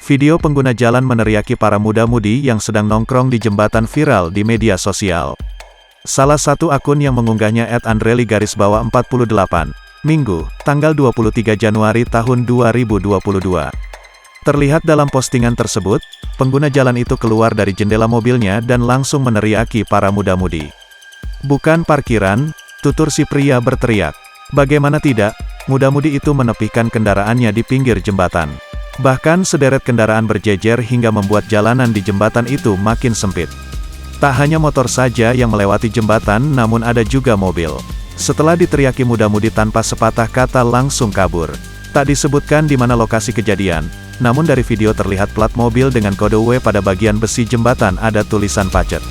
Video pengguna jalan meneriaki para muda-mudi yang sedang nongkrong di jembatan viral di media sosial. Salah satu akun yang mengunggahnya @andreli_48, Minggu, tanggal 23 Januari tahun 2022. Terlihat dalam postingan tersebut, pengguna jalan itu keluar dari jendela mobilnya dan langsung meneriaki para muda-mudi. "Bukan parkiran," tutur si pria berteriak. Bagaimana tidak, muda-mudi itu menepihkan kendaraannya di pinggir jembatan. Bahkan sederet kendaraan berjejer hingga membuat jalanan di jembatan itu makin sempit. Tak hanya motor saja yang melewati jembatan, namun ada juga mobil. Setelah diteriaki muda-mudi tanpa sepatah kata langsung kabur. Tak disebutkan di mana lokasi kejadian, namun dari video terlihat plat mobil dengan kode W pada bagian besi jembatan ada tulisan pacet.